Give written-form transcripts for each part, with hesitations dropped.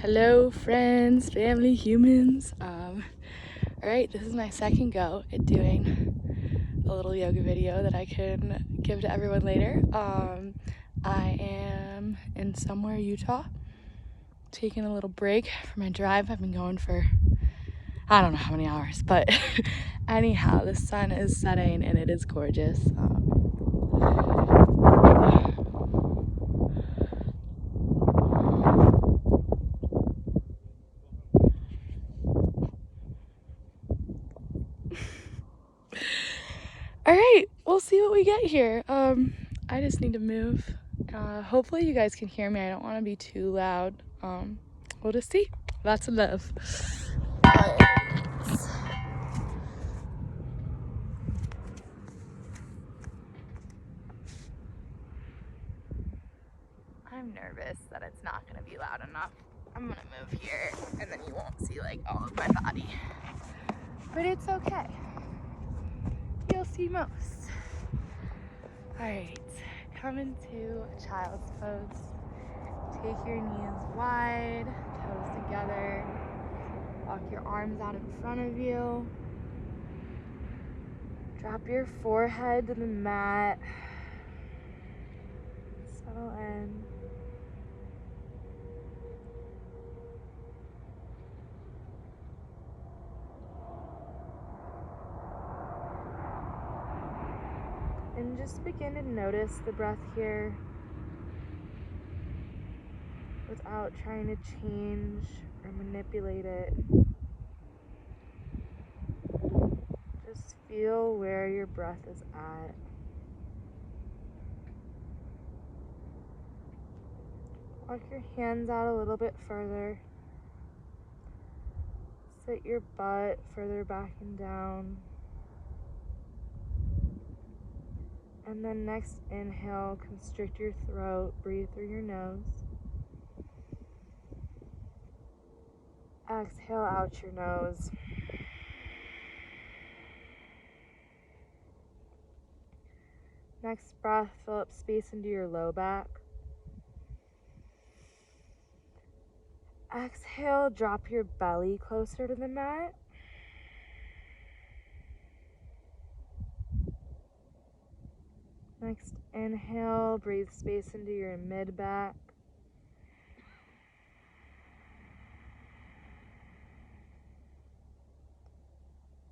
Hello friends, family, humans. Alright, this is my second go at doing a little yoga video that I can give to everyone later. I am in somewhere, Utah, taking a little break for my drive. I've been going for I don't know how many hours, but anyhow, the sun is setting and it is gorgeous. Alright, we'll see what we get here. I just need to move. Hopefully you guys can hear me. I don't want to be too loud. We'll just see. Lots of love. I'm nervous that it's not going to be loud enough. I'm going to move here and then you won't see like all of my body. But it's okay. You'll see most. Alright, come into child's pose. Take your knees wide, toes together. Walk your arms out in front of you. Drop your forehead to the mat. Settle in. And just begin to notice the breath here without trying to change or manipulate it. Just feel where your breath is at. Walk your hands out a little bit further. Sit your butt further back and down. And then next inhale, constrict your throat, breathe through your nose. Exhale out your nose. Next breath, fill up space into your low back. Exhale, drop your belly closer to the mat. Next inhale, breathe space into your mid back.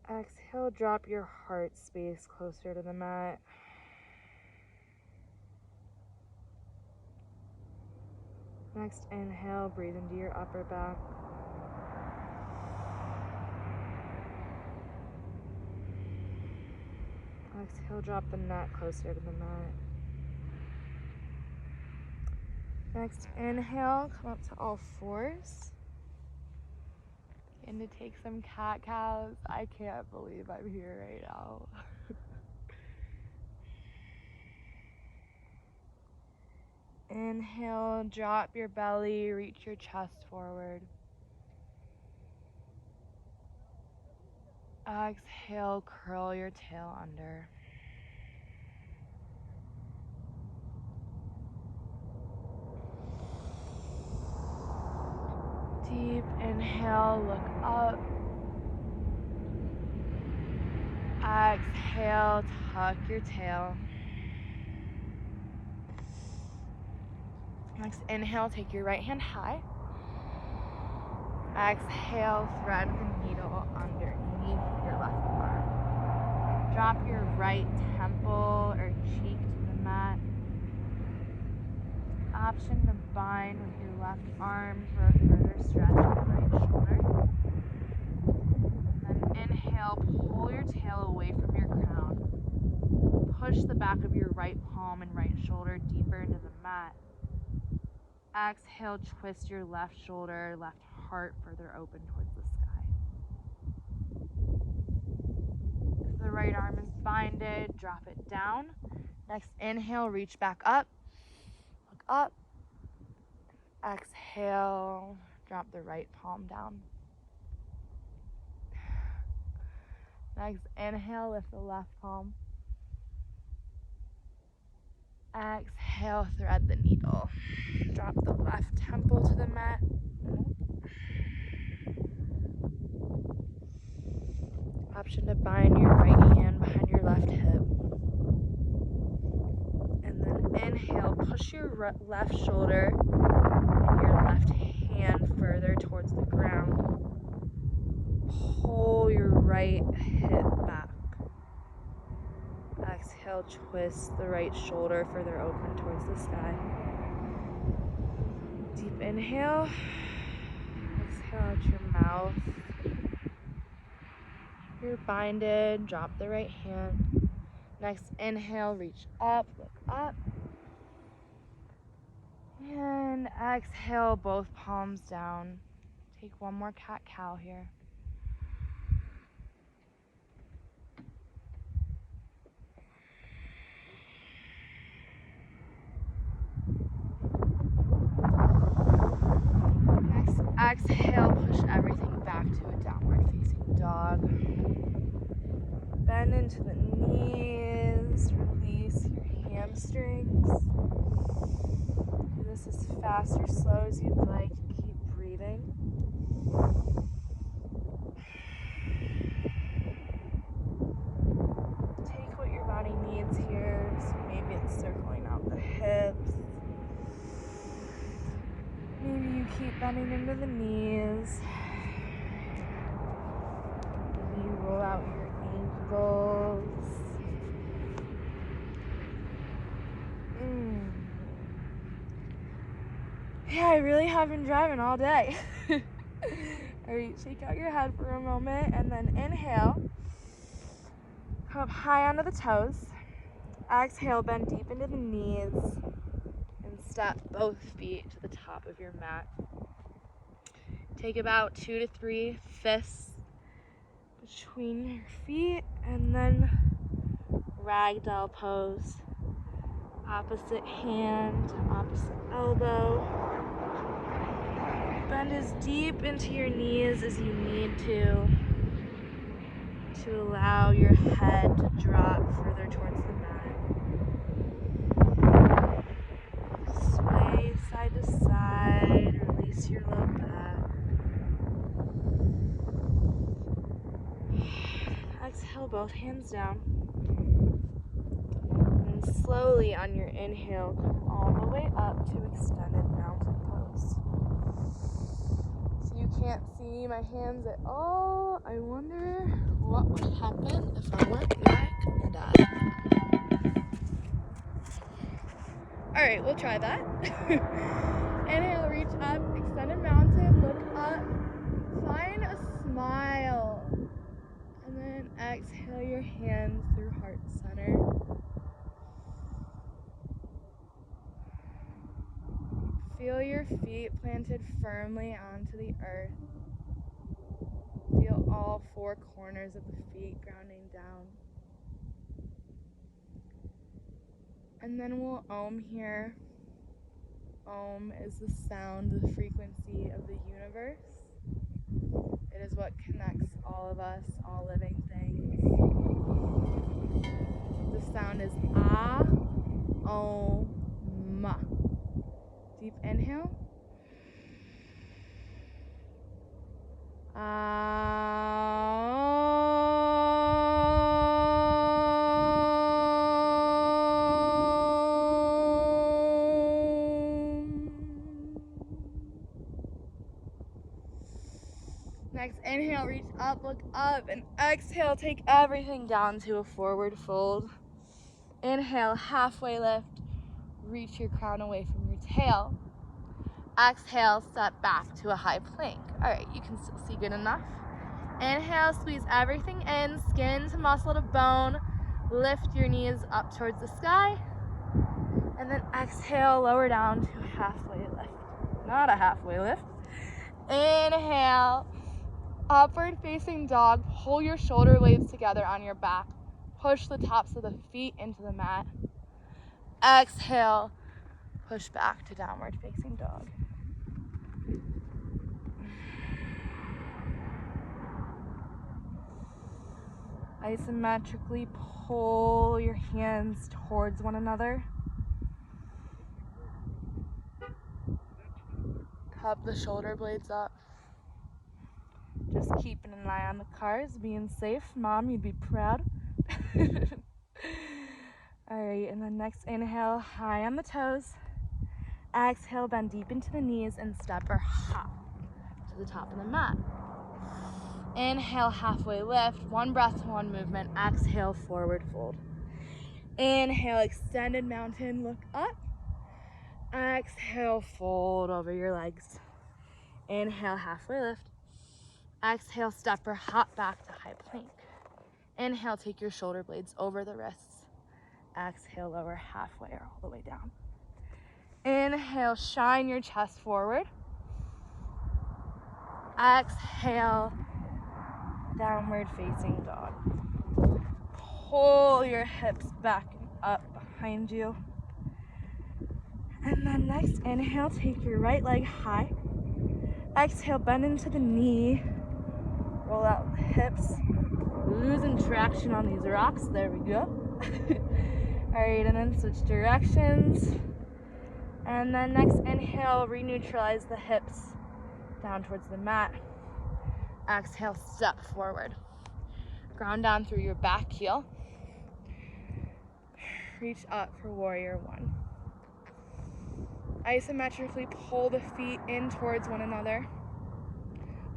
Exhale, drop your heart space closer to the mat. Next inhale, breathe into your upper back. Exhale, drop the neck closer to the mat. Next inhale, come up to all fours. Begin to take some cat cows. I can't believe I'm here right now. Inhale, drop your belly, reach your chest forward. Exhale, curl your tail under. Deep inhale, look up. Exhale, tuck your tail. Next inhale, take your right hand high. Exhale, thread the needle underneath your left arm. Drop your right temple or cheek to the mat. Option to bind with your left arm for a further stretch of the right shoulder. And then inhale, pull your tail away from your crown. Push the back of your right palm and right shoulder deeper into the mat. Exhale, twist your left shoulder, left heart further open towards the sky. If the right arm is binded, drop it down. Next inhale, reach back up. Look up. Exhale, drop the right palm down. Next inhale, lift the left palm. Exhale, thread the needle. Drop the left temple to the mat. option to bind your right hand behind your left hip. And then inhale, push your left shoulder and your left hand further towards the ground. Pull your right hip back. Exhale, twist the right shoulder further open towards the sky. Deep inhale. Exhale out your mouth. You're binded. Drop the right hand. Next inhale, reach up, look up. And exhale, both palms down. Take one more cat-cow here. Next, exhale, push everything back to a downward facing dog. Bend into the knees, release your hamstrings. Do this as fast or slow as you'd like. Keep breathing. Take what your body needs here. So maybe it's circling out the hips. Maybe you keep bending into the knees. Maybe you roll out your ankles. Yeah, I really have been driving all day. Alright, shake out your head for a moment and then inhale. Come up high onto the toes. Exhale, bend deep into the knees. And step both feet to the top of your mat. Take about 2 to 3 fists between your feet and then ragdoll pose. Opposite hand, opposite elbow. Bend as deep into your knees as you need to allow your head to drop further towards the mat. Sway side to side, release your low back. Exhale, both hands down. And slowly on your inhale, come all the way up to extended mountain pose. So you can't see my hands at all. I wonder what would happen if I went like that. Alright, we'll try that. Inhale, reach up, extended mountain, look up, find a smile. And then exhale your hands through heart center. Feel your feet planted firmly onto the earth. Feel all 4 corners of the feet grounding down. And then we'll Om here. Om is the sound, the frequency of the universe. It is what connects all of us, all living things. The sound is Ah, Om, Ma. Deep inhale. Next, inhale, reach up, look up, and exhale, take everything down to a forward fold. Inhale, halfway lift, reach your crown away from your tail. Exhale, step back to a high plank. All right, you can still see good enough. Inhale, squeeze everything in, skin to muscle to bone. Lift your knees up towards the sky. And then exhale, lower down to a halfway lift. Not a halfway lift. Inhale, upward facing dog. Pull your shoulder blades together on your back. Push the tops of the feet into the mat. Exhale, push back to downward facing dog. Isometrically pull your hands towards one another. Cup the shoulder blades up. Just keeping an eye on the cars, being safe. Mom, you'd be proud. Alright, and then next inhale, high on the toes. Exhale, bend deep into the knees and step or hop to the top of the mat. Inhale, halfway lift, one breath to one movement. Exhale, forward fold. Inhale, extended mountain, look up. Exhale, fold over your legs. Inhale, halfway lift. Exhale, step or hop back to high plank. Inhale, take your shoulder blades over the wrists. Exhale, lower halfway or all the way down. Inhale, shine your chest forward. Exhale, downward facing dog. Pull your hips back and up behind you. And then next, inhale, take your right leg high. Exhale, bend into the knee. Roll out the hips. Losing traction on these rocks. There we go. Alright, and then switch directions. And then next, inhale, re-neutralize the hips down towards the mat. Exhale, step forward. Ground down through your back heel. Reach up for warrior one. Isometrically pull the feet in towards one another.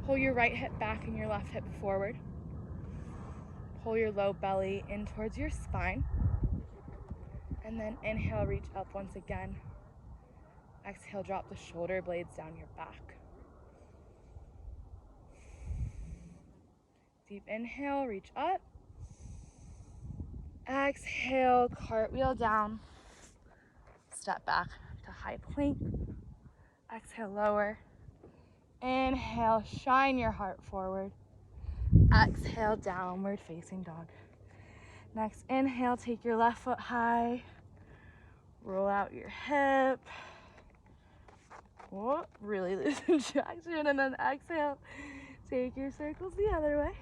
Pull your right hip back and your left hip forward. Pull your low belly in towards your spine. And then inhale, reach up once again. Exhale, drop the shoulder blades down your back. Deep inhale, reach up. Exhale, cartwheel down. Step back to high plank. Exhale, lower. Inhale, shine your heart forward. Exhale, downward facing dog. Next, inhale, take your left foot high. Roll out your hip. Whoa, really losing traction. And then exhale, take your circles the other way.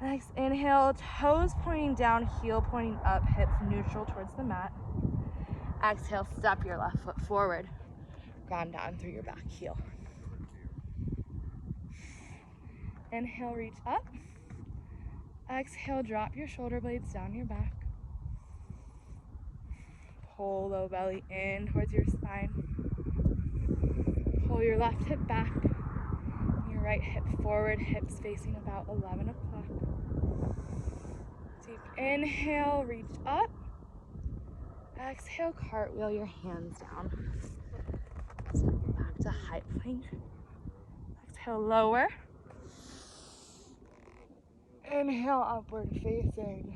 Next, inhale, toes pointing down, heel pointing up, hips neutral towards the mat. Exhale, step your left foot forward. Ground down through your back heel. Inhale, reach up. Exhale, drop your shoulder blades down your back. Pull low belly in towards your spine. Pull your left hip back. Your right hip forward, hips facing about 11 o'clock. Deep inhale, reach up. Exhale, cartwheel your hands down. Step back to high plank. Exhale, lower. Inhale, upward facing.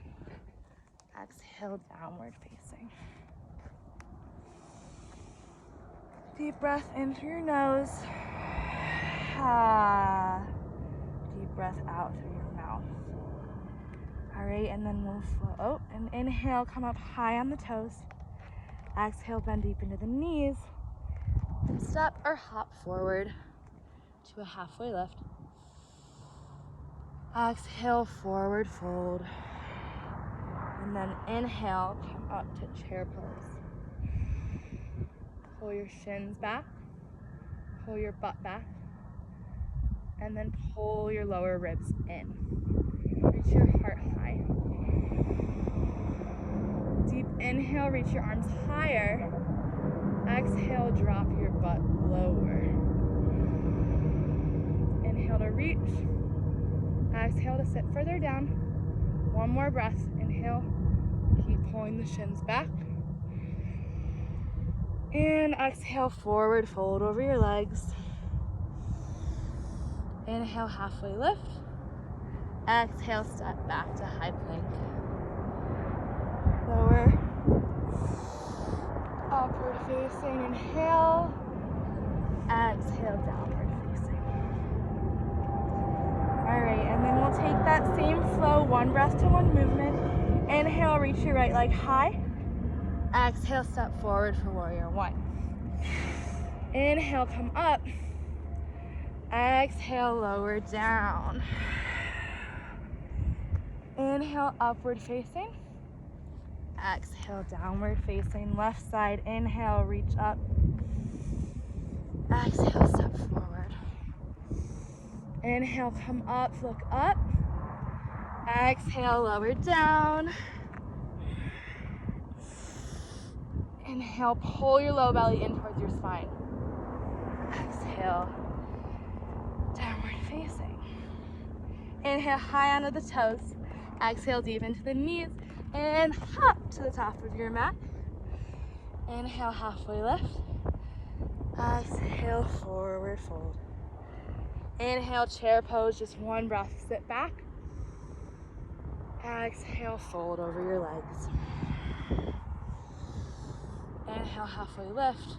Exhale, downward facing. Deep breath in through your nose. Deep breath out through your mouth. All right, and then we'll flow. And inhale, come up high on the toes. Exhale, bend deep into the knees. And step or hop forward to a halfway lift. Exhale, forward fold. And then inhale, come up to chair pose. Pull your shins back. Pull your butt back. And then pull your lower ribs in. Reach your heart high. Deep inhale, reach your arms higher. Exhale, drop your butt lower. Inhale to reach. Exhale to sit further down. One more breath. Inhale. Keep pulling the shins back. And exhale, forward fold over your legs. Inhale, halfway lift. Exhale, step back to high plank. Lower. Upward facing, inhale. Exhale, downward facing. All right, and then we'll take that same flow, one breath to one movement. Inhale, reach your right leg high. Exhale, step forward for warrior one. Inhale, come up. Exhale, lower down. Inhale, upward facing. Exhale, downward facing. Left side, inhale, reach up. Exhale, step forward. Inhale, come up, look up. Exhale, lower down. Inhale, pull your low belly in towards your spine. Exhale, downward facing. Inhale, high onto the toes. Exhale, deep into the knees. And hop to the top of your mat. Inhale, halfway lift. Exhale, forward fold. Inhale, chair pose, just one breath, sit back. Exhale, fold over your legs. Inhale, halfway lift.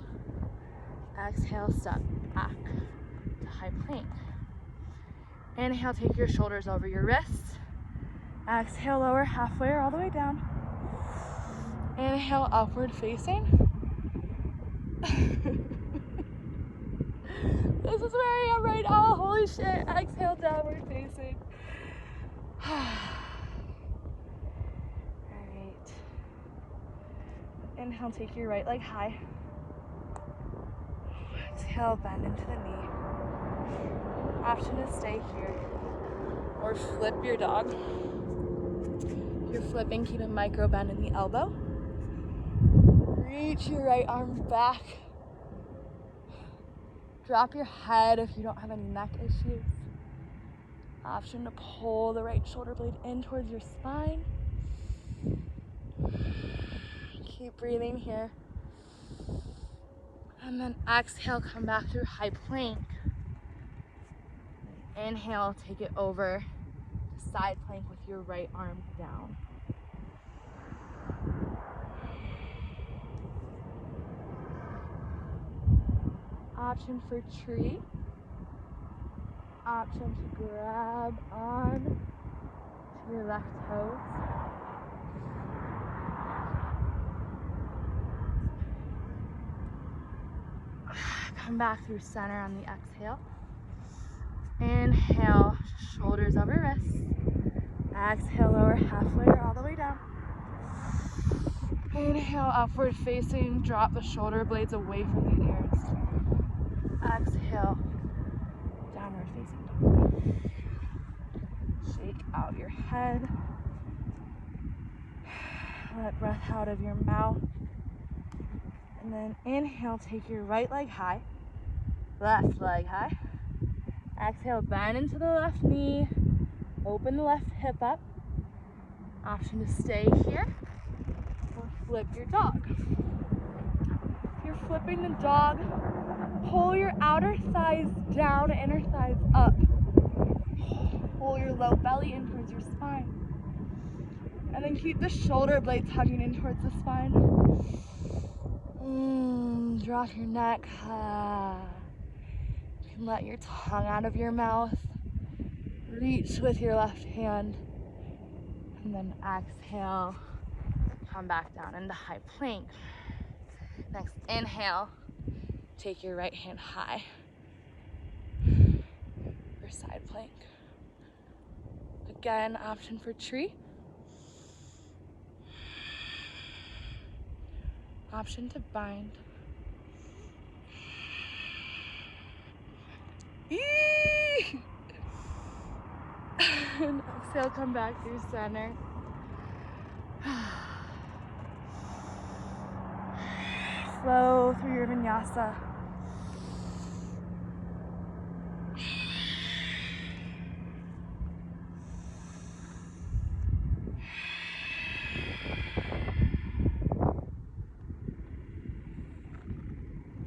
Exhale, step back to high plank. Inhale, take your shoulders over your wrists. Exhale, lower halfway or all the way down. Inhale, upward facing. This is where I am right now, holy shit. Exhale, downward facing. Alright. Inhale, take your right leg high. Exhale, bend into the knee. Option to stay here. Or flip your dog. If you're flipping, keep a micro bend in the elbow. Reach your right arm back. Drop your head if you don't have any neck issues. Option to pull the right shoulder blade in towards your spine. Keep breathing here. And then exhale, come back through high plank. Inhale, take it over to side plank with your right arm down. Option for tree. Option to grab on to your left toes. Come back through center on the exhale. Inhale, shoulders over wrists. Exhale, lower halfway or all the way down. Inhale, upward facing, drop the shoulder blades away from the ears. Exhale, downward facing dog. Shake out your head. Let breath out of your mouth. And then inhale, take your right leg high, left leg high. Exhale, bend into the left knee. Open the left hip up. Option to stay here or flip your dog. If you're flipping the dog, pull your outer thighs down, inner thighs up. Pull your low belly in towards your spine. And then keep the shoulder blades hugging in towards the spine. Drop your neck. You can let your tongue out of your mouth. Reach with your left hand. And then exhale. Come back down into high plank. Next, inhale. Take your right hand high for side plank. Again, option for tree. Option to bind. And exhale, come back through center. Flow through your vinyasa.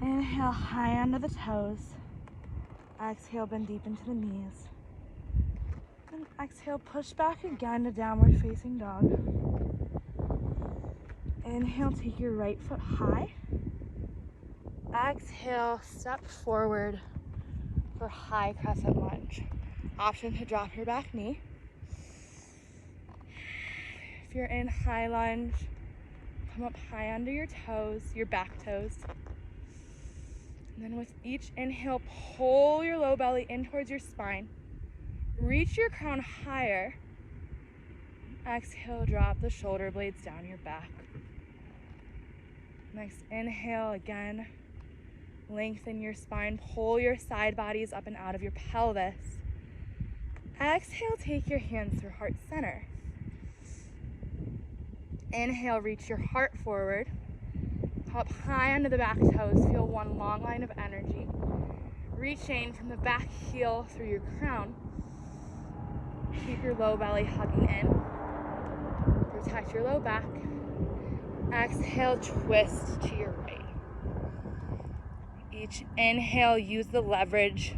Inhale, high onto the toes. Exhale, bend deep into the knees. And exhale, push back again to downward facing dog. Inhale, take your right foot high. Exhale, step forward for high crescent lunge. Option to drop your back knee. If you're in high lunge, come up high onto your toes, your back toes. And then with each inhale, pull your low belly in towards your spine. Reach your crown higher. Exhale, drop the shoulder blades down your back. Next inhale, again, lengthen your spine, pull your side bodies up and out of your pelvis. Exhale, take your hands through heart center. Inhale, reach your heart forward. Hop high onto the back toes. Feel one long line of energy. Reaching from the back heel through your crown. Keep your low belly hugging in. Protect your low back. Exhale, twist to your right. Each inhale, use the leverage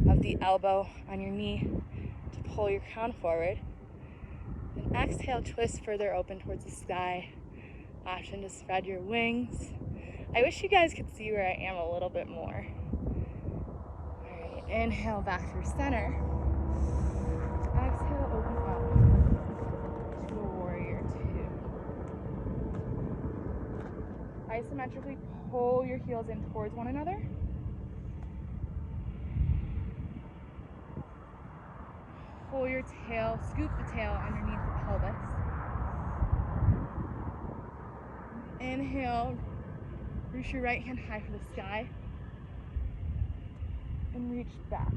of the elbow on your knee to pull your crown forward. And exhale, twist further open towards the sky. Option to spread your wings. I wish you guys could see where I am a little bit more. All right, inhale back through center. Exhale, open up to a warrior two. Isometrically pull your heels in towards one another. Pull your tail, scoop the tail underneath the pelvis. Inhale, reach your right hand high for the sky. And reach back.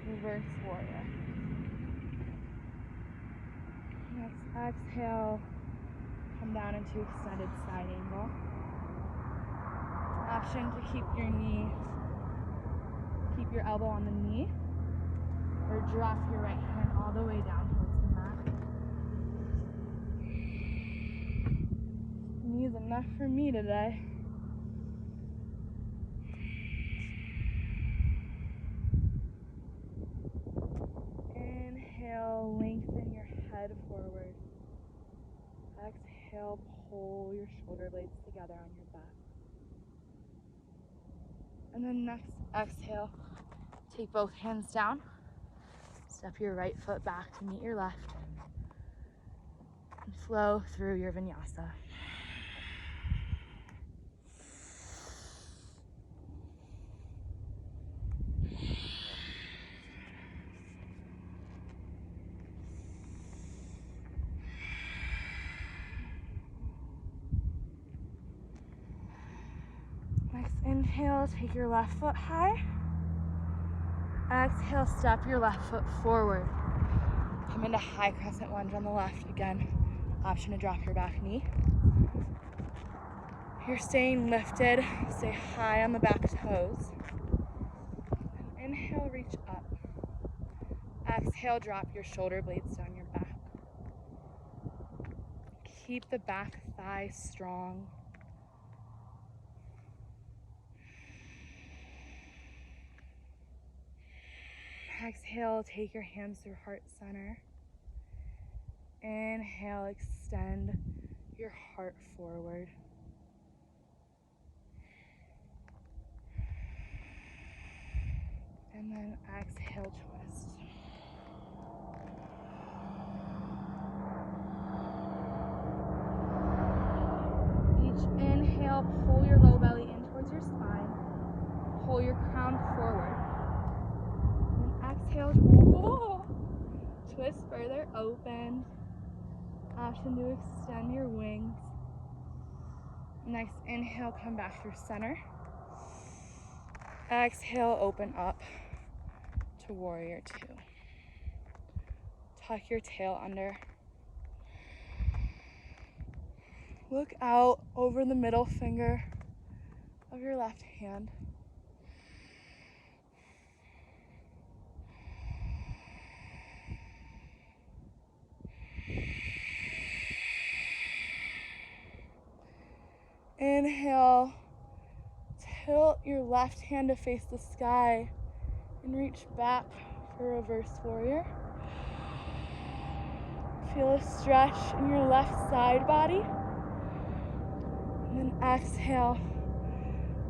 Reverse warrior. Next, exhale, come down into extended side angle. Option to keep your elbow on the knee, or drop your right hand all the way down towards the mat. Knees enough for me today. Inhale, lengthen your head forward. Exhale, pull your shoulder blades together on your back. And then next exhale, take both hands down. Step your right foot back to meet your left. And flow through your vinyasa. Next inhale, take your left foot high. Exhale, step your left foot forward. Come into high crescent lunge on the left. Again, option to drop your back knee. If you're staying lifted, stay high on the back toes. And inhale, reach up. Exhale, drop your shoulder blades down your back. Keep the back thigh strong. Exhale, take your hands through heart center. Inhale, extend your heart forward. And then exhale, twist. Each inhale, pull your low belly in towards your spine. Pull your crown forward. Exhale, twist further open. Option to extend your wings. Next inhale, come back through center. Exhale, open up to warrior two. Tuck your tail under. Look out over the middle finger of your left hand. Inhale, tilt your left hand to face the sky and reach back for reverse warrior. Feel a stretch in your left side body. And then exhale,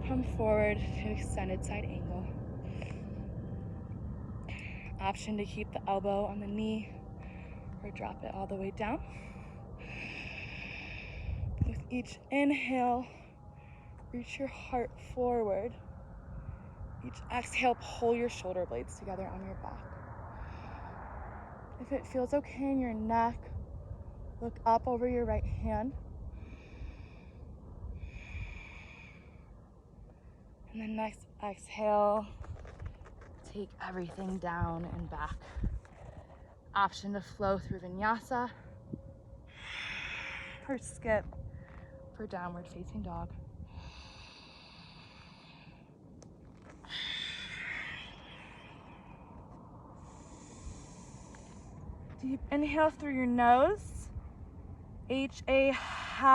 come forward to extended side angle. Option to keep the elbow on the knee or drop it all the way down. With each inhale, reach your heart forward. Each exhale, pull your shoulder blades together on your back. If it feels okay in your neck, look up over your right hand. And then next exhale, take everything down and back. Option to flow through Vinyasa or skip for downward facing dog. Deep inhale through your nose. H-A-ha.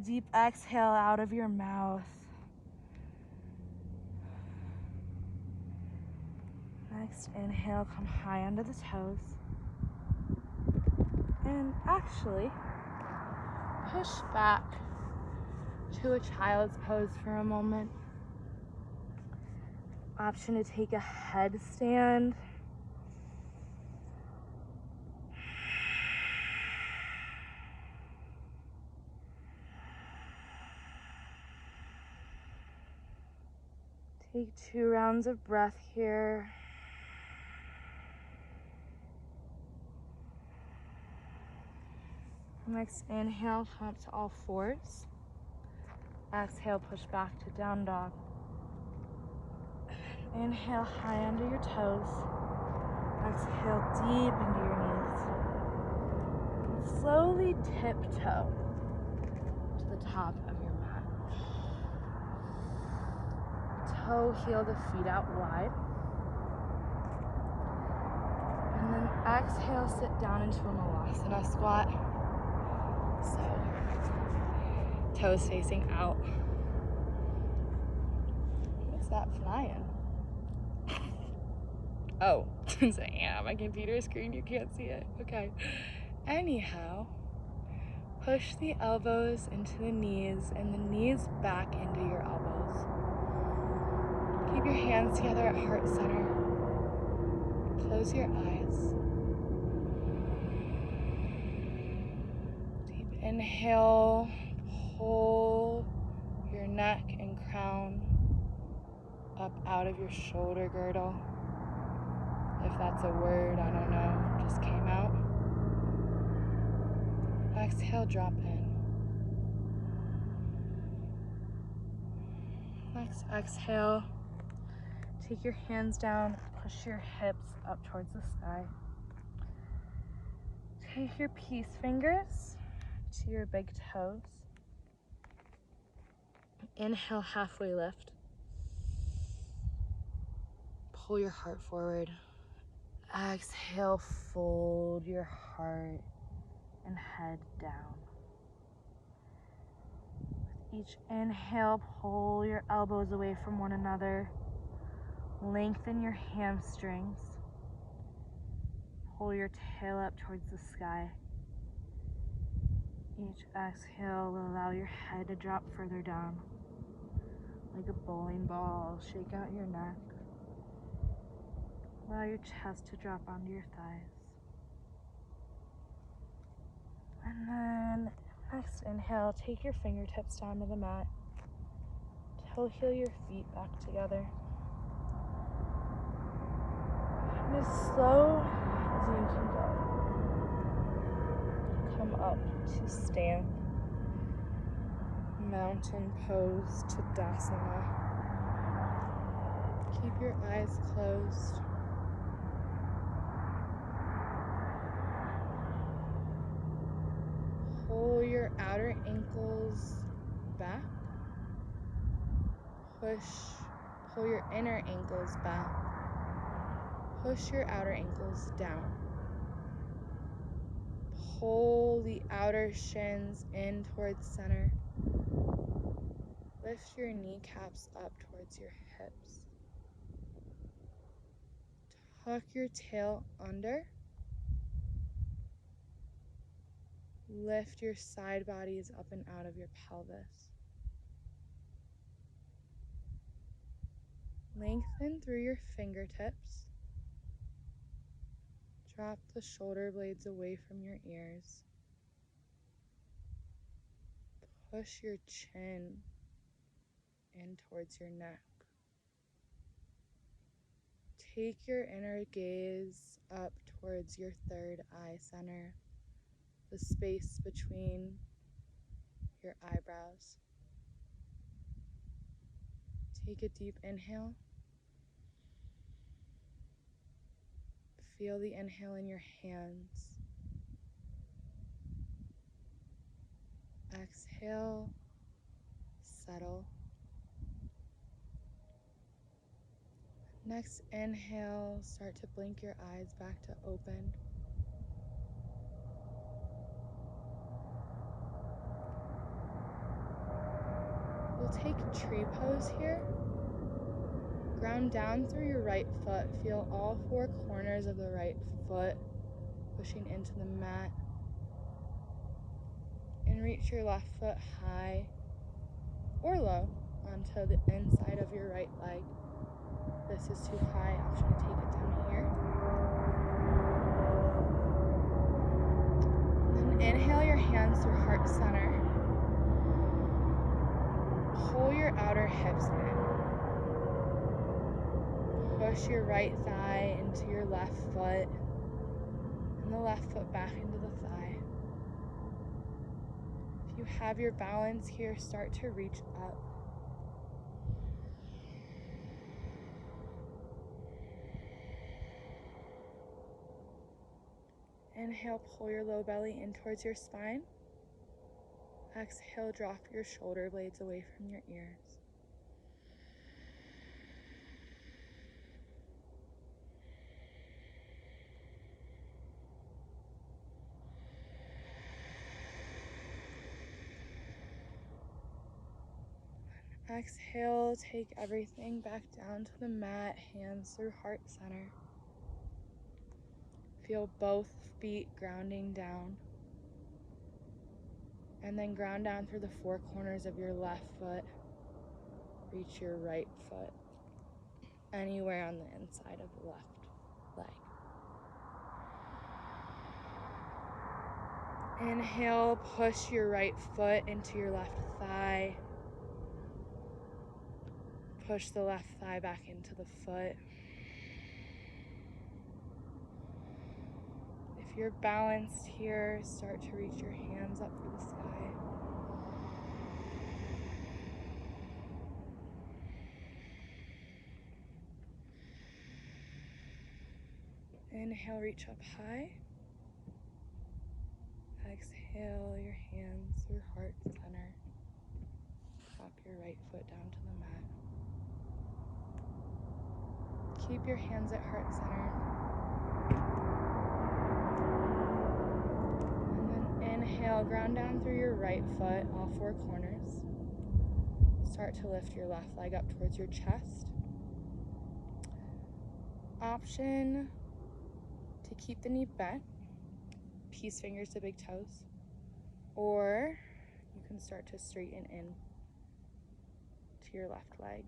Deep exhale out of your mouth. Next inhale, come high under the toes. And actually, push back to a child's pose for a moment. Option to take a headstand. Take 2 rounds of breath here. Next inhale, come up to all fours. Exhale, push back to down dog. Inhale high under your toes. Exhale deep into your knees. Slowly tiptoe to the top of your mat. Toe heel the feet out wide. And then exhale, sit down into a Malasana squat. So, toes facing out. What's that flying? Oh, yeah, my computer screen, you can't see it. Okay. Anyhow, push the elbows into the knees and the knees back into your elbows. Keep your hands together at heart center. Close your eyes. Deep inhale, pull your neck and crown up out of your shoulder girdle. If that's a word, I don't know, just came out. Exhale, drop in. Next exhale, take your hands down, push your hips up towards the sky. Take your peace fingers to your big toes. Inhale, halfway lift. Pull your heart forward. Exhale, fold your heart and head down. With each inhale, pull your elbows away from one another. Lengthen your hamstrings. Pull your tail up towards the sky. Each exhale will allow your head to drop further down. Like a bowling ball, shake out your neck. Allow your chest to drop onto your thighs. And then next inhale, take your fingertips down to the mat. Toe heel your feet back together. And as slow as you can go, come up to stand. Mountain pose to Tadasana. Keep your eyes closed. Pull your outer ankles back. Pull your inner ankles back. Push your outer ankles down. Pull the outer shins in towards center. Lift your kneecaps up towards your hips. Tuck your tail under. Lift your side bodies up and out of your pelvis. Lengthen through your fingertips. Drop the shoulder blades away from your ears. Push your chin in towards your neck. Take your inner gaze up towards your third eye center, the space between your eyebrows. Take a deep inhale. Feel the inhale in your hands. Exhale, settle. Next inhale, start to blink your eyes back to open. We'll take tree pose here. Ground down through your right foot. Feel all four corners of the right foot pushing into the mat. And reach your left foot high or low onto the inside of your right leg. This is too high, option to take it down here. And then inhale your hands through heart center. Pull your outer hips in. Push your right thigh into your left foot and the left foot back into the thigh. If you have your balance here, start to reach up. Inhale, pull your low belly in towards your spine. Exhale, drop your shoulder blades away from your ears. Exhale, take everything back down to the mat, hands through heart center. Feel both feet grounding down. And then ground down through the four corners of your left foot. Reach your right foot anywhere on the inside of the left leg. Inhale, push your right foot into your left thigh. Push the left thigh back into the foot. If you're balanced here, start to reach your hands up for the sky. Inhale, reach up high. Exhale, your hands through heart center. Drop your right foot down to the mat. Keep your hands at heart center. And then inhale, ground down through your right foot, all four corners. Start to lift your left leg up towards your chest. Option to keep the knee bent, peace fingers to big toes, or you can start to straighten in to your left leg.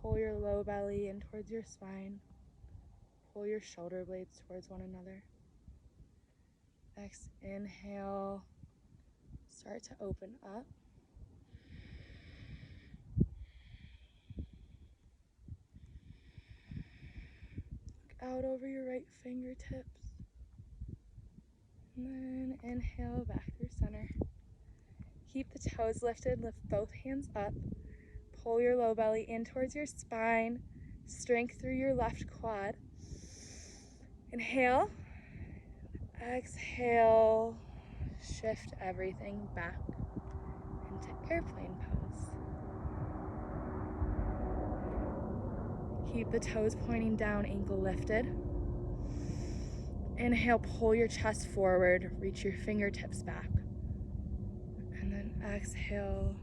Pull your low belly in towards your spine. Pull your shoulder blades towards one another. Next, inhale, start to open up. Look out over your right fingertips. And then inhale back through center. Keep the toes lifted, lift both hands up. Pull your low belly in towards your spine. Strength through your left quad. Inhale. Exhale. Shift everything back into airplane pose. Keep the toes pointing down, ankle lifted. Inhale, pull your chest forward, reach your fingertips back. And then exhale,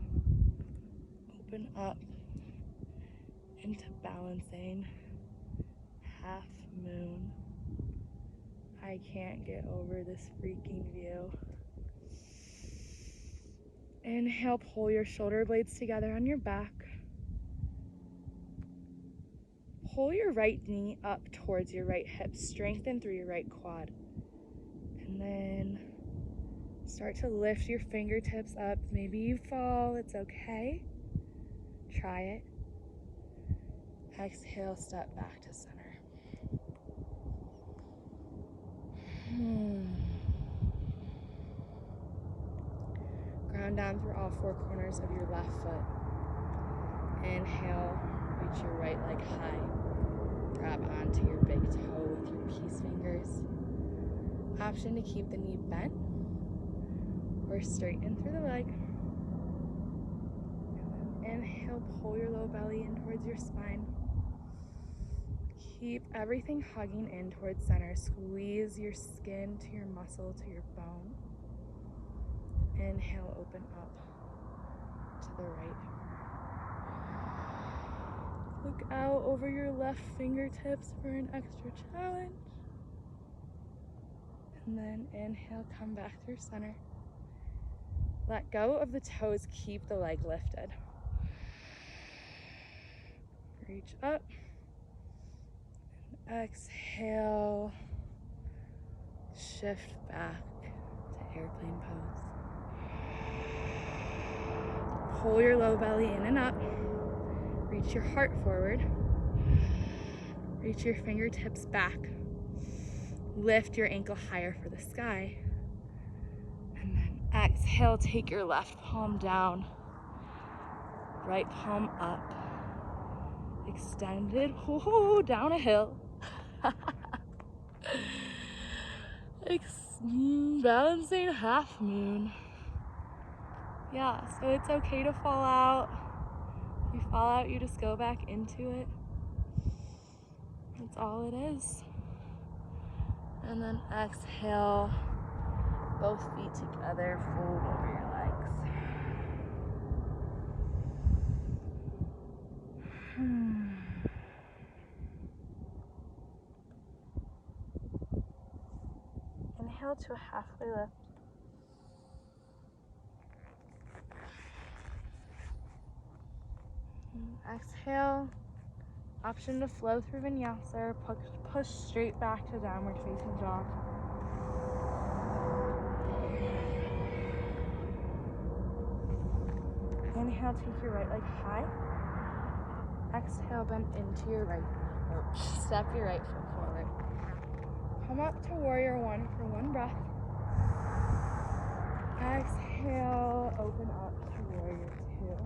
open up into balancing half moon. I can't get over this freaking view. Inhale, pull your shoulder blades together on your back. Pull your right knee up towards your right hip. Strengthen through your right quad. And then start to lift your fingertips up. Maybe you fall, it's okay. Try it. Exhale, step back to center. Ground down through all four corners of your left foot. Inhale, reach your right leg high. grab onto your big toe with your peace fingers. Option to keep the knee bent or straighten through the leg. Inhale, pull your low belly in towards your spine. Keep everything hugging in towards center. Squeeze your skin to your muscle, to your bone. Inhale, open up to the right. Look out over your left fingertips for an extra challenge. And then inhale, come back through center. Let go of the toes, keep the leg lifted. Reach up. And exhale. Shift back to airplane pose. Pull your low belly in and up. Reach your heart forward. Reach your fingertips back. Lift your ankle higher for the sky. And then exhale, take your left palm down. Right palm up. Extended, down a hill. Balancing half moon. Yeah, so it's okay to fall out. If you fall out, you just go back into it. That's all it is. And then exhale, both feet together, fold over your legs. Inhale to a halfway lift. Exhale, option to flow through Vinyasa or push straight back to downward facing dog. Inhale, take your right leg high. Exhale, bend into your right, step your right foot forward. Come up to warrior one for one breath. Exhale, open up to warrior two.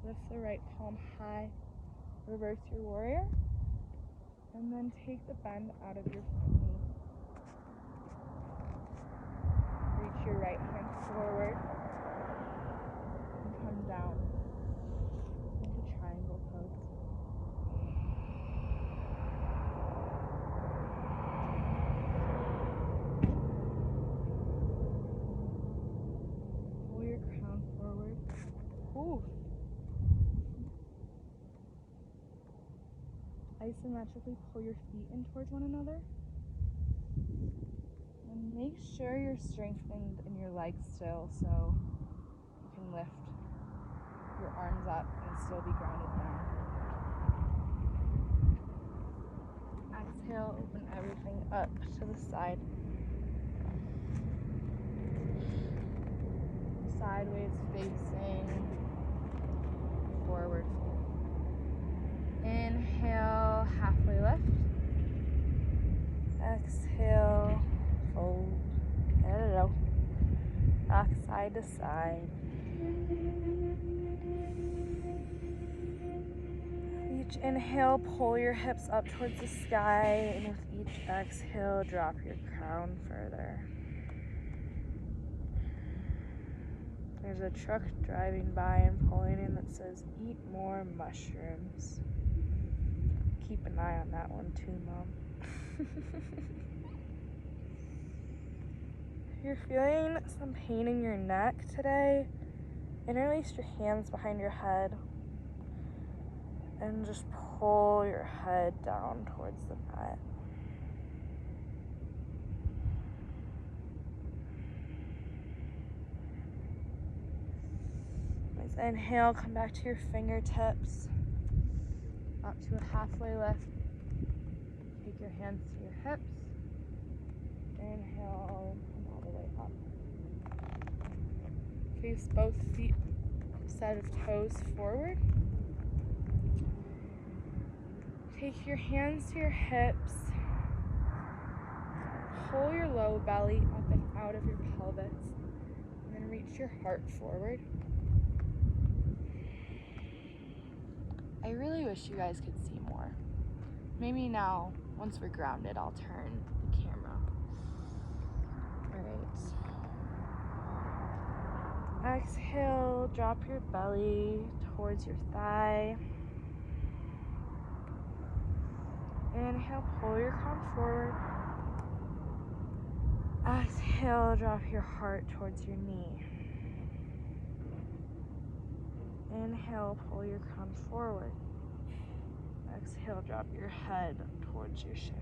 Lift the right palm high, reverse your warrior, and then take the bend out of your front knee. Reach your right hand forward and come down into triangle pose. Pull your crown forward. Ooh. Isometrically pull your feet in towards one another. And make sure you're strengthened in your legs still so you can lift your arms up and still be grounded down. Exhale, open everything up to the side. Sideways facing forward fold. Inhale, halfway lift. Exhale, fold. Rock side to side. Each inhale, pull your hips up towards the sky, and with each exhale, drop your crown further. There's a truck driving by and pulling in that says, "Eat more mushrooms." Keep an eye on that one too, Mom. If you're feeling some pain in your neck today, interlace your hands behind your head and just pull your head down towards the mat. Nice inhale, come back to your fingertips. Up to a halfway lift. Take your hands to your hips. Inhale, come all the way up. Face both feet, set of toes forward. Take your hands to your hips. Pull your low belly up and out of your pelvis. And then reach your heart forward. I really wish you guys could see more. Maybe now, once we're grounded, I'll turn the camera. All right. Exhale, drop your belly towards your thigh. Inhale, pull your crown forward. Exhale, drop your heart towards your knee. Inhale, pull your crown forward. Exhale, drop your head towards your shin.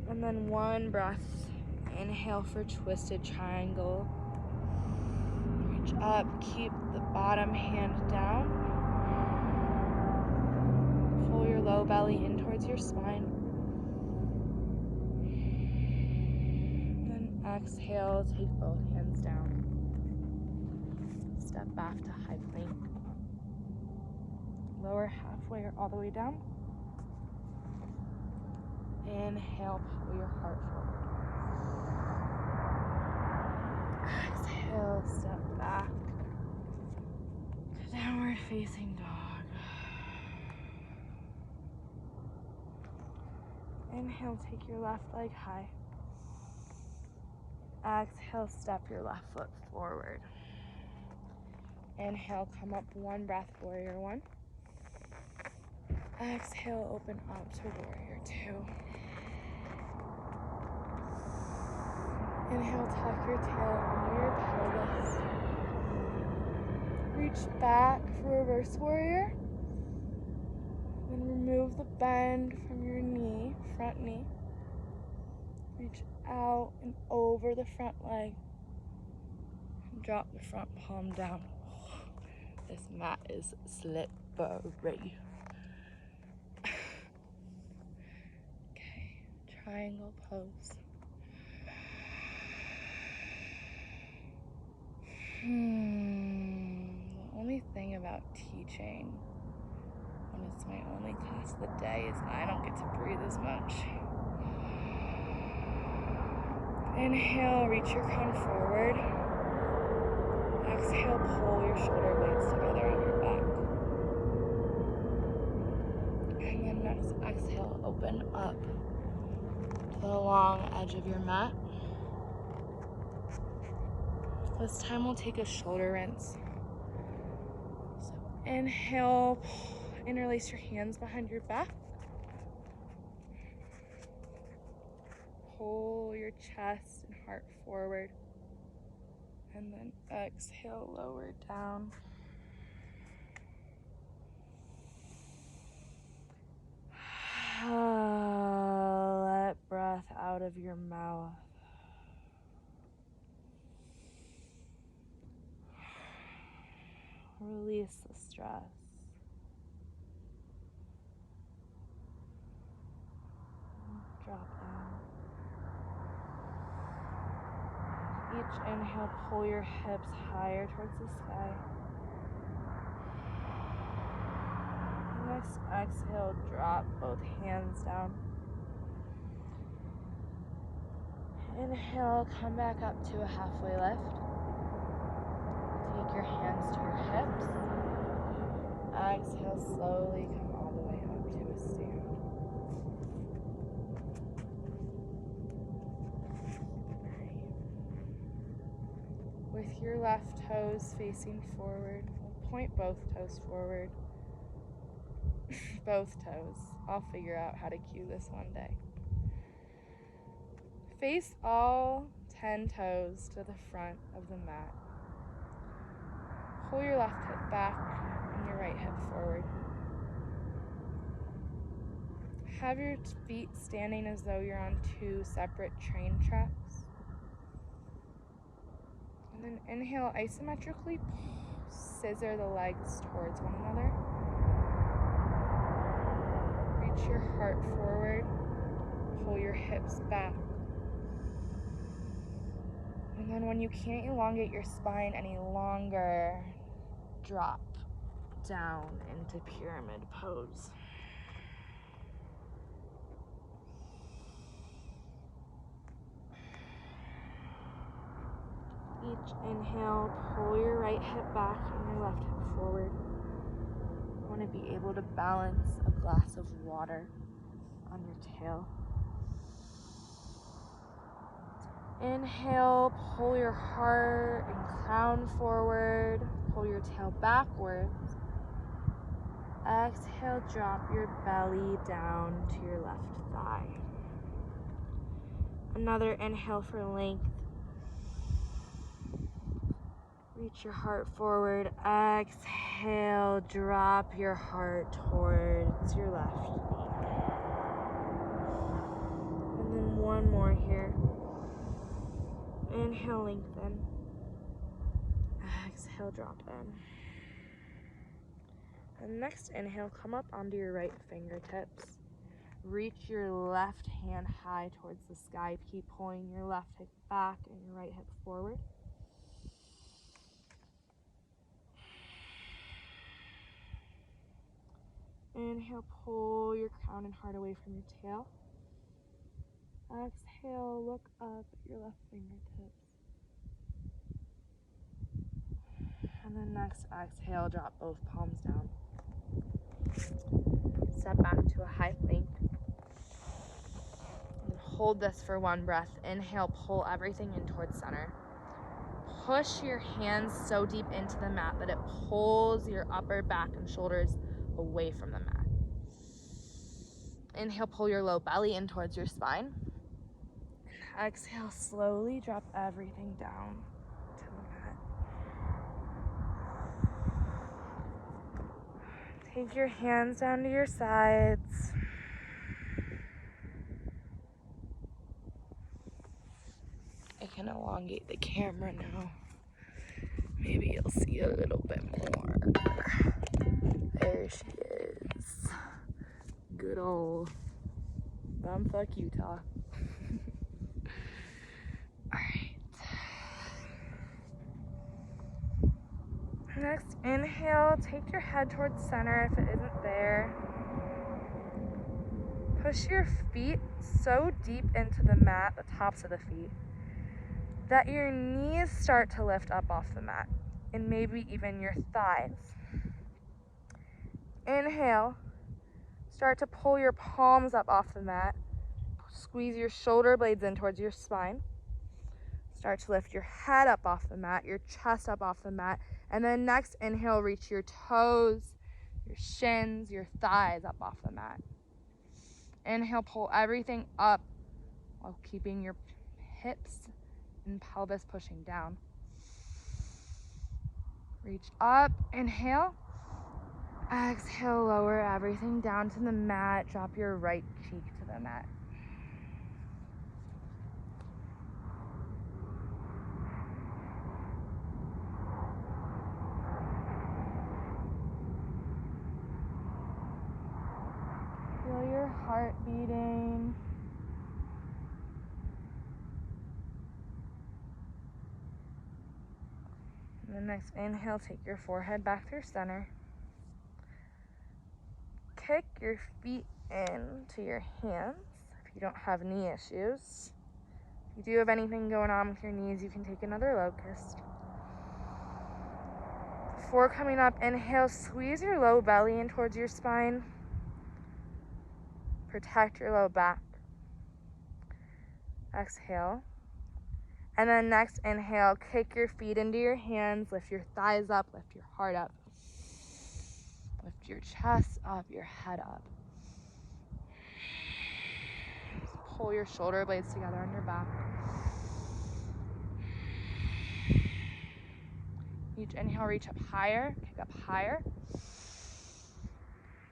And then one breath. Inhale for twisted triangle. Reach up, keep the bottom hand down. Pull your low belly in towards your spine. And then exhale, take both hands down. Step back to high plank. Lower halfway or all the way down. Inhale, pull your heart forward. Exhale, step back to downward facing dog. Inhale, take your left leg high. Exhale, step your left foot forward. Inhale, come up one breath, warrior one. Exhale, open up to warrior two. Inhale, tuck your tail under your pelvis. Reach back for reverse warrior. Then remove the bend from your knee, front knee. Reach out and over the front leg. And drop the front palm down. This mat is slippery. Okay, triangle pose. The only thing about teaching when it's my only class of the day is I don't get to breathe as much. Inhale, reach your crown forward. Exhale, pull your shoulder blades together on your back. And then next exhale, open up to the long edge of your mat. This time we'll take a shoulder rinse. So inhale, interlace your hands behind your back. Pull your chest and heart forward. And then exhale, lower down. Let breath out of your mouth. Release the stress. Drop down. Each inhale, pull your hips higher towards the sky. Next exhale, drop both hands down. Inhale, come back up to a halfway lift. Take your hands to your hips. Exhale, slowly come all the way up to a stand. With your left toes facing forward, we'll point both toes forward. Both toes. I'll figure out how to cue this one day. Face all 10 toes to the front of the mat. Pull your left hip back and your right hip forward. Have your feet standing as though you're on two separate train tracks. And then inhale, isometrically scissor the legs towards one another. Reach your heart forward. Pull your hips back. And then when you can't elongate your spine any longer, drop down into pyramid pose. Each inhale, pull your right hip back and your left hip forward. want to be able to balance a glass of water on your tail. Inhale, pull your heart and crown forward, pull your tail backwards. Exhale, drop your belly down to your left thigh. Another inhale for length. Reach your heart forward. Exhale, drop your heart towards your left knee. And then one more here. Inhale, lengthen. Exhale, drop in. And next inhale, come up onto your right fingertips. Reach your left hand high towards the sky. Keep pulling your left hip back and your right hip forward. Inhale, pull your crown and heart away from your tail. Exhale, look up at your left fingertips. And then next exhale, drop both palms down. Step back to a high plank. And hold this for one breath. Inhale, pull everything in towards center. Push your hands so deep into the mat that it pulls your upper back and shoulders away from the mat. Inhale, pull your low belly in towards your spine. Exhale, slowly drop everything down to the mat. Take your hands down to your sides. I can elongate the camera now. Maybe you'll see a little bit more. There she is. Good old bumfuck Utah. Alright. Next, inhale, take your head towards center if it isn't there. Push your feet so deep into the mat, the tops of the feet, that your knees start to lift up off the mat, and maybe even your thighs. Inhale, start to pull your palms up off the mat. Squeeze your shoulder blades in towards your spine. Start to lift your head up off the mat, your chest up off the mat, and then next inhale, reach your toes, your shins, your thighs up off the mat. Inhale, pull everything up while keeping your hips and pelvis pushing down. Reach up, inhale. Exhale, lower everything down to the mat. Drop your right cheek to the mat. Feel your heart beating. And then next inhale, take your forehead back through center. Kick your feet into your hands if you don't have knee issues. If you do have anything going on with your knees, you can take another locust. Before coming up, inhale, squeeze your low belly in towards your spine. Protect your low back. Exhale. And then next, inhale, kick your feet into your hands, lift your thighs up, lift your heart up. Lift your chest up, your head up. Pull your shoulder blades together on your back. Each inhale, reach up higher, kick up higher.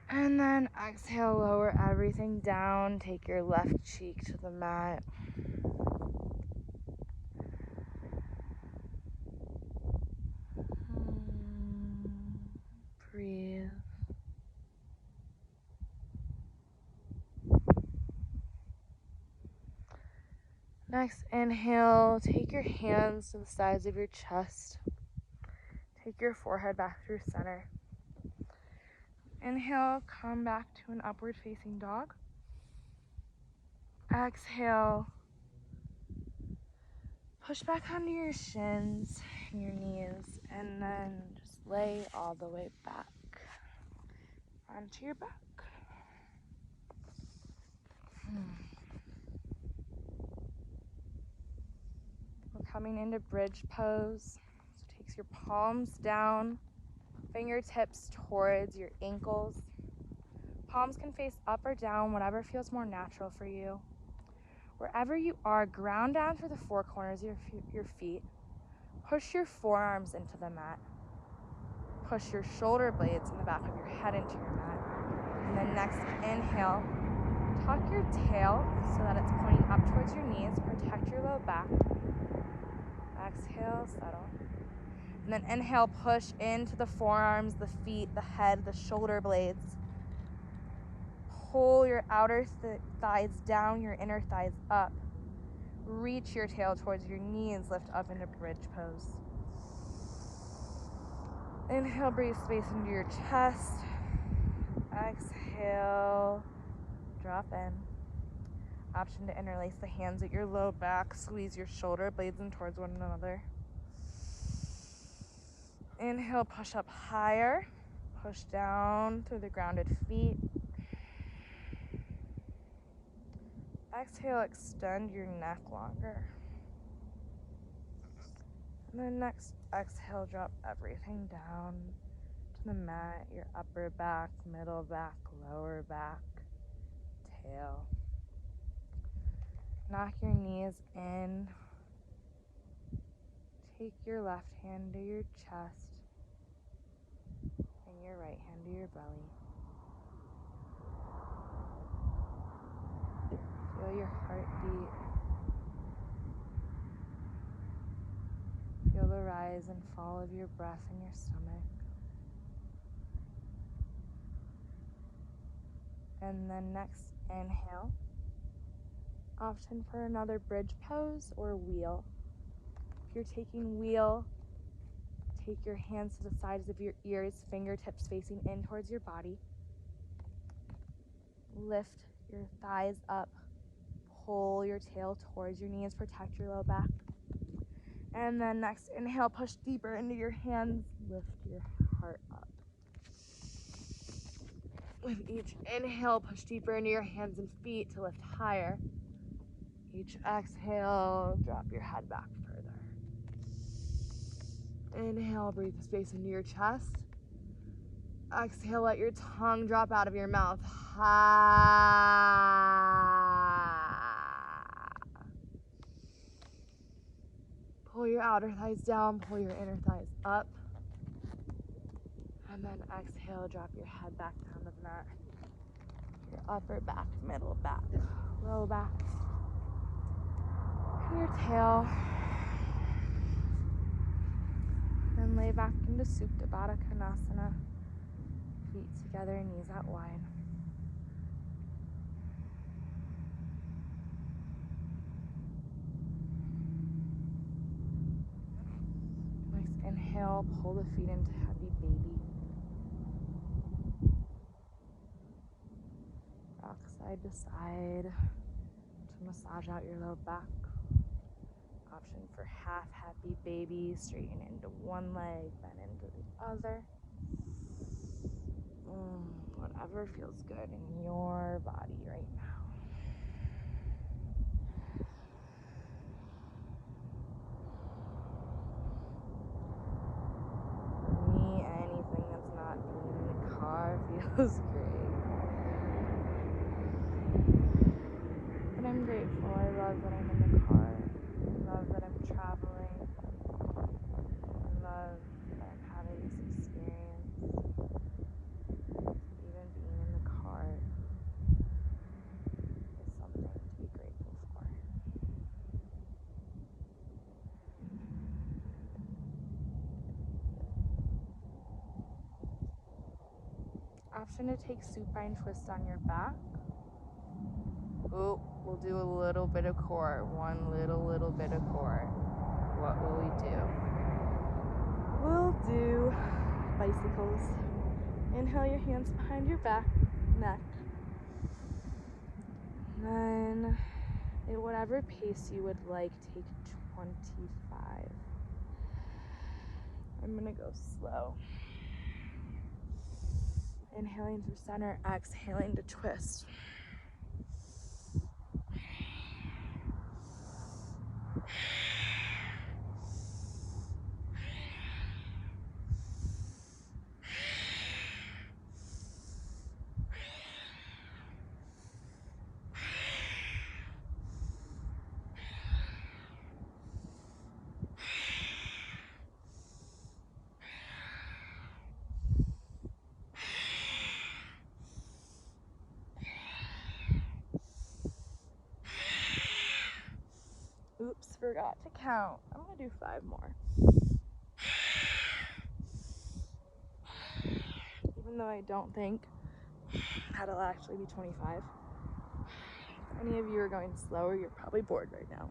And then exhale, lower everything down. Take your left cheek to the mat. Breathe. Next, inhale, take your hands to the sides of your chest. Take your forehead back through center. Inhale, come back to an upward facing dog. Exhale, push back onto your shins and your knees, and then just lay all the way back. onto your back. We're coming into bridge pose. So takes your palms down, fingertips towards your ankles. Palms can face up or down, whatever feels more natural for you. Wherever you are, ground down through the four corners of your feet. Push your forearms into the mat. Push your shoulder blades in the back of your head into your mat. And then next, inhale. Tuck your tail so that it's pointing up towards your knees. Protect your low back. Exhale, settle. And then inhale, push into the forearms, the feet, the head, the shoulder blades. Pull your outer thighs down, your inner thighs up. Reach your tail towards your knees, lift up into bridge pose. Inhale, breathe space into your chest. Exhale, drop in. Option to interlace the hands at your low back, squeeze your shoulder blades in towards one another. Inhale, push up higher. Push down through the grounded feet. Exhale, extend your neck longer. And then next, exhale, drop everything down to the mat, your upper back, middle back, lower back, tail. Knock your knees in. Take your left hand to your chest and your right hand to your belly. Feel your heartbeat. Feel the rise and fall of your breath in your stomach. And then next, inhale. Option for another bridge pose or wheel. If you're taking wheel, take your hands to the sides of your ears, fingertips facing in towards your body. Lift your thighs up. Pull your tail towards your knees, protect your low back. And then next, inhale, push deeper into your hands, lift your heart up. With each inhale, push deeper into your hands and feet to lift higher. Each exhale, drop your head back further. Inhale, breathe the space into your chest. Exhale, let your tongue drop out of your mouth. Pull your outer thighs down, pull your inner thighs up. And then exhale, drop your head back down to the mat. Your upper back, middle back, low back. And your tail. Then lay back into Supta Baddha Konasana. Feet together, knees out wide. Nice inhale, pull the feet into heavy baby. Rock side to side to massage out your low back. Option for half happy baby, straighten into one leg, then into the other. Whatever feels good in your body right now. For me, anything that's not being in the car feels great. But I'm grateful. I love that I'm in the car. I love that I'm traveling. I love that I'm having this experience. Even being in the car is something to be grateful for. Option to take supine twist on your back. Oh, we'll do a little bit of core. One little bit of core. What will we do? We'll do bicycles. Inhale your hands behind your back, neck. Then, at whatever pace you would like, take 25. I'm gonna go slow. Inhaling through center, exhaling to twist. Oops, forgot to count. I'm gonna do 5 more. Even though I don't think that'll actually be 25. If any of you are going slower, you're probably bored right now.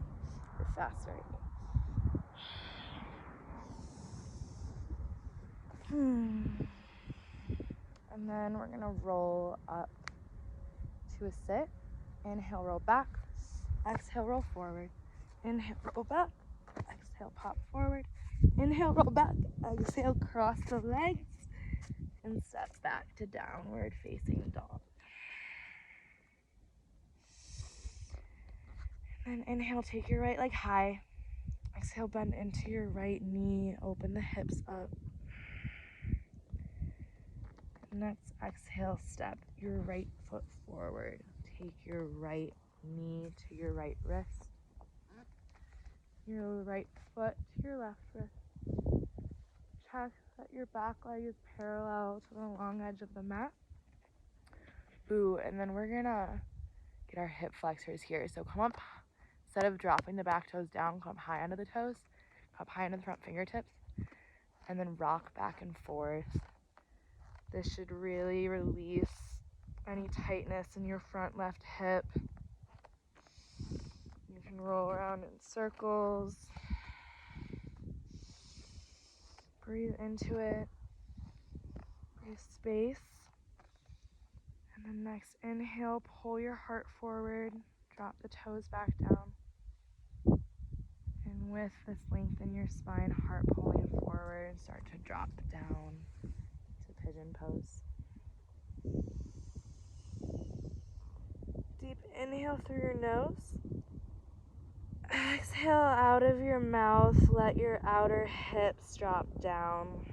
Or faster right now. And then we're gonna roll up to a sit. Inhale, roll back. Exhale, roll forward. Inhale, roll back. Exhale, pop forward. Inhale, roll back. Exhale, cross the legs. And step back to downward facing dog. And then inhale, take your right leg high. Exhale, bend into your right knee. Open the hips up. Next, exhale, step your right foot forward. Take your right knee to your right wrist. Your right foot to your left wrist. Check that your back leg is parallel to the long edge of the mat. Ooh, and then we're gonna get our hip flexors here. So come up, instead of dropping the back toes down, come up high onto the toes, come up high onto the front fingertips, and then rock back and forth. This should really release any tightness in your front left hip. You can roll around in circles. Breathe into it. Breathe space. And then next inhale, pull your heart forward. Drop the toes back down. And with this length in your spine, heart pulling forward, start to drop down to pigeon pose. Deep inhale through your nose. Exhale out of your mouth. Let your outer hips drop down.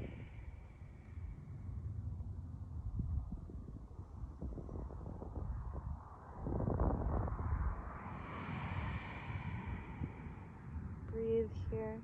Breathe here.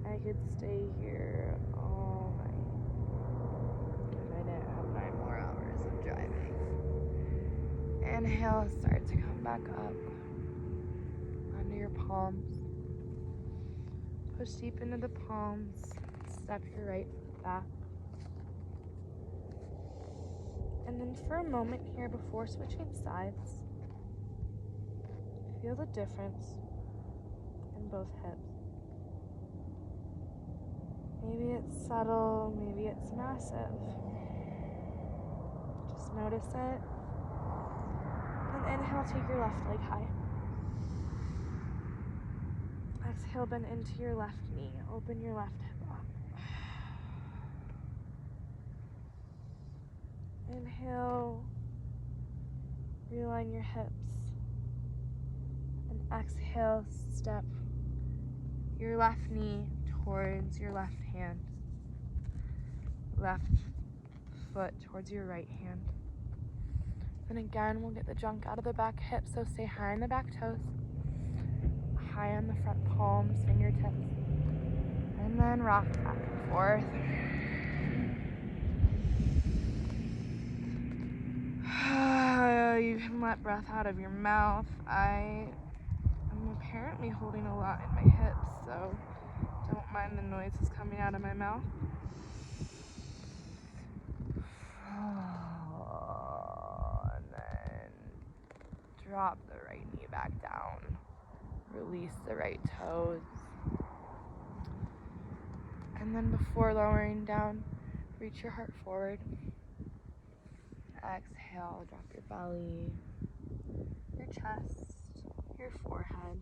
I could stay here all night if I didn't have 9 more hours of driving. Inhale, start to come back up onto your palms. Push deep into the palms. Step your right foot back. And then for a moment here before switching sides, feel the difference in both hips. Maybe it's subtle, maybe it's massive. Just notice it. And inhale, take your left leg high. Exhale, bend into your left knee. Open your left hip up. Inhale, realign your hips. And exhale, step your left knee towards your left hand. Left foot towards your right hand. And again, we'll get the junk out of the back hip, so stay high on the back toes. High on the front palms, fingertips. And then rock back and forth. So you can let breath out of your mouth. I am apparently holding a lot in my hips, so don't mind the noises coming out of my mouth. And then drop the right knee back down. Release the right toes. And then before lowering down, reach your heart forward. Exhale, drop your belly, your chest, your forehead.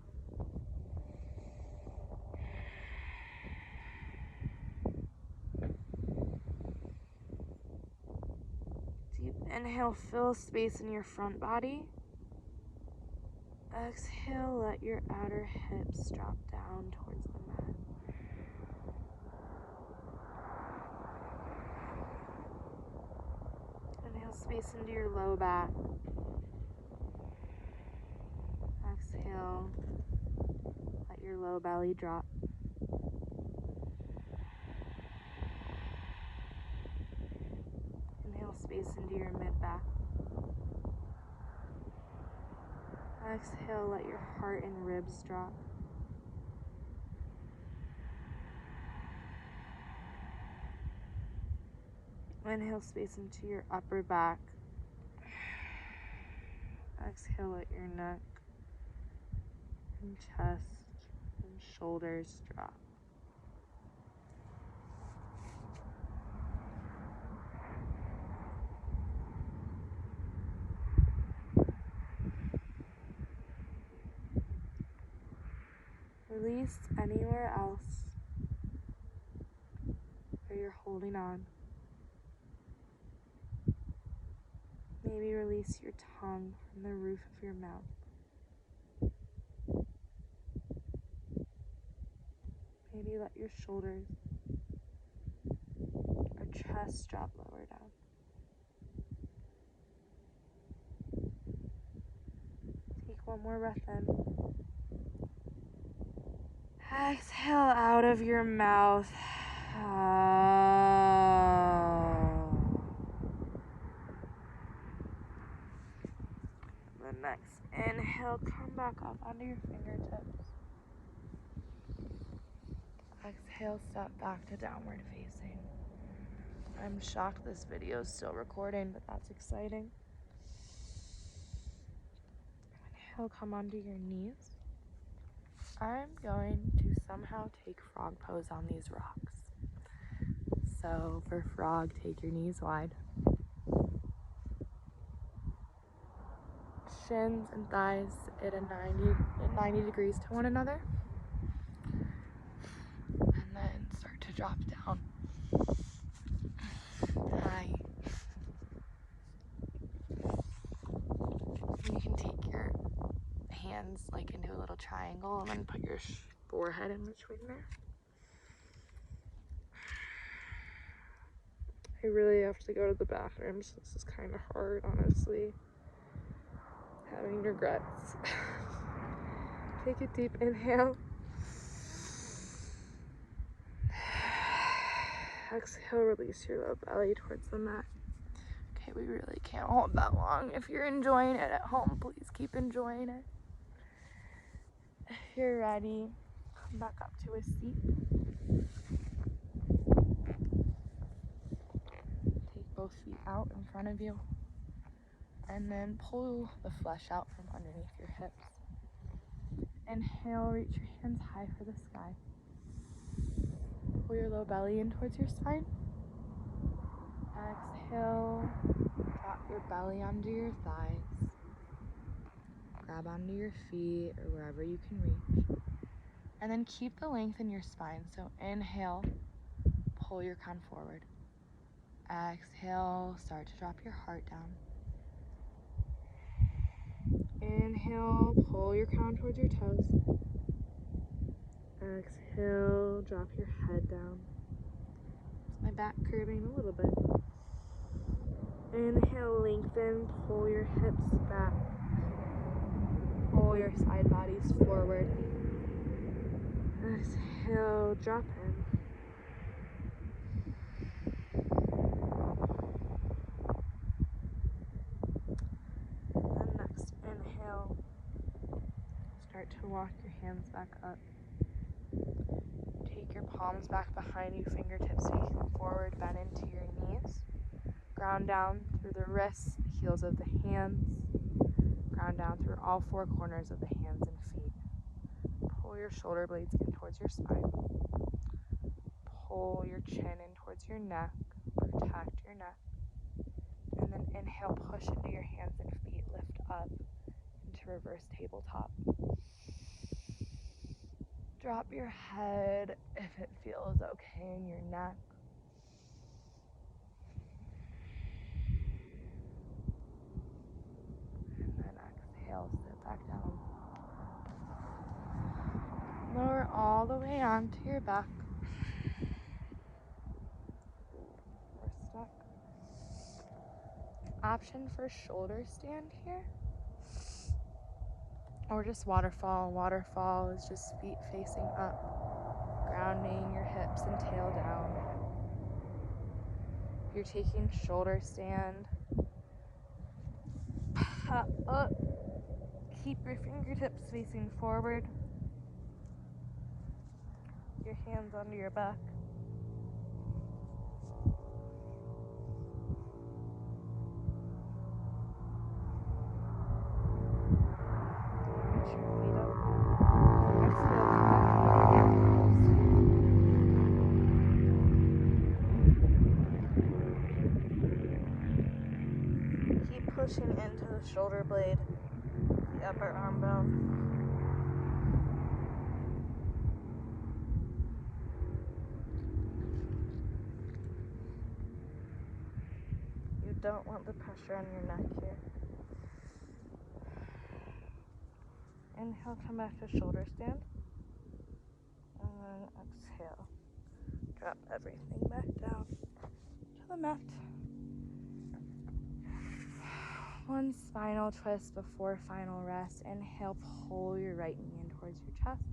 Deep inhale, fill space in your front body. Exhale, let your outer hips drop down towards the mat. Inhale space into your low back. Exhale, let your low belly drop. Inhale space into your mid back. Exhale, let your heart and ribs drop. Inhale space into your upper back. Exhale, let your neck and chest and shoulders drop. Release anywhere else where you're holding on. Maybe release your tongue from the roof of your mouth. Maybe let your shoulders or chest drop lower down. Take one more breath in. Exhale out of your mouth. The next inhale, come back up onto your fingertips. Exhale, step back to downward facing. I'm shocked this video is still recording, but that's exciting. Inhale, come onto your knees. I'm going to somehow take frog pose on these rocks. So for frog, take your knees wide. Shins and thighs at 90 degrees to one another. And then start to drop down. High. You can take your hands like into a little triangle and then put your forehead in between there. I really have to go to the bathroom, so this is kind of hard, honestly. Having regrets. Take a deep inhale. Exhale, release your low belly towards the mat. Okay, we really can't hold that long. If you're enjoying it at home, please keep enjoying it. If you're ready, come back up to a seat. Take both feet out in front of you. And then pull the flesh out from underneath your hips. Inhale, reach your hands high for the sky. Pull your low belly in towards your spine. Exhale, drop your belly onto your thighs. Grab onto your feet or wherever you can reach. And then keep the length in your spine. So inhale, pull your crown forward. Exhale, start to drop your heart down. Inhale, pull your crown towards your toes. Exhale, drop your head down. My back curving a little bit. Inhale, lengthen, pull your hips back. Pull your side bodies forward. Exhale, drop in. start to walk your hands back up. Take your palms back behind you, fingertips facing forward, bend into your knees. Ground down through the wrists, the heels of the hands. Ground down through all four corners of the hands and feet. Pull your shoulder blades in towards your spine. Pull your chin in towards your neck. Protect your neck. And then inhale, push into your hands and feet. Lift up into reverse tabletop. Drop your head if it feels okay in your neck. And then exhale, sit back down. Lower all the way onto your back. We're stuck. Option for shoulder stand here. Or just waterfall. Waterfall is just feet facing up, grounding your hips and tail down. If you're taking shoulder stand, pop up. Keep your fingertips facing forward. Your hands under your back. Reach your feet up. Exhale, come back. Keep pushing into the shoulder blade, the upper arm bone. You don't want the pressure on your neck here. Inhale, come back to shoulder stand. And then exhale. Drop everything back down to the mat. One spinal twist before final rest. Inhale, pull your right knee in towards your chest.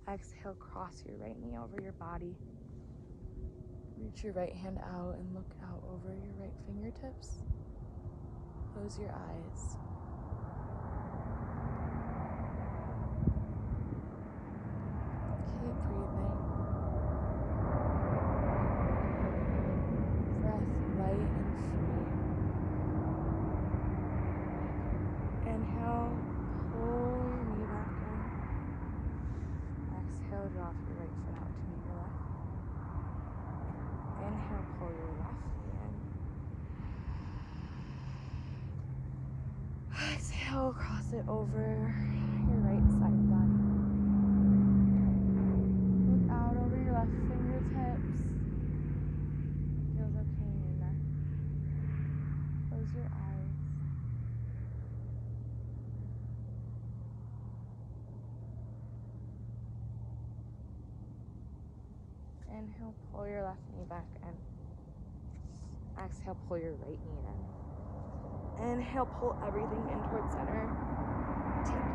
Exhale, cross your right knee over your body. Reach your right hand out and look out over your right fingertips. Close your eyes. Keep breathing. Breath light and free. Inhale, pull your knee back in. Exhale, drop your right foot out to meet your left. Inhale, pull your left knee in. Exhale, cross it over your right side body. Look out over your left fingertips. Feels okay in your neck. Close your eyes. Inhale, pull your left knee back in. Exhale, pull your right knee in. Inhale, pull everything in towards center. Take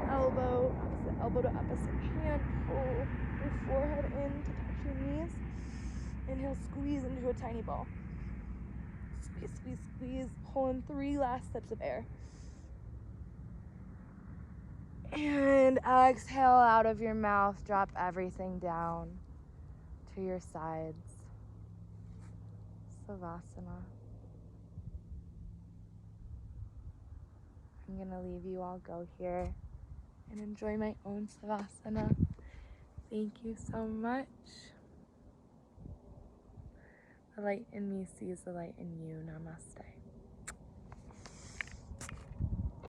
elbow, opposite elbow to opposite hand. Pull your forehead in to touch your knees. Inhale, squeeze into a tiny ball. Squeeze, squeeze, squeeze. Pull in 3 last sips of air. And exhale out of your mouth. Drop everything down to your sides. Savasana. I'm gonna leave you all go here and enjoy my own Savasana. Thank you so much. The light in me sees the light in you. Namaste.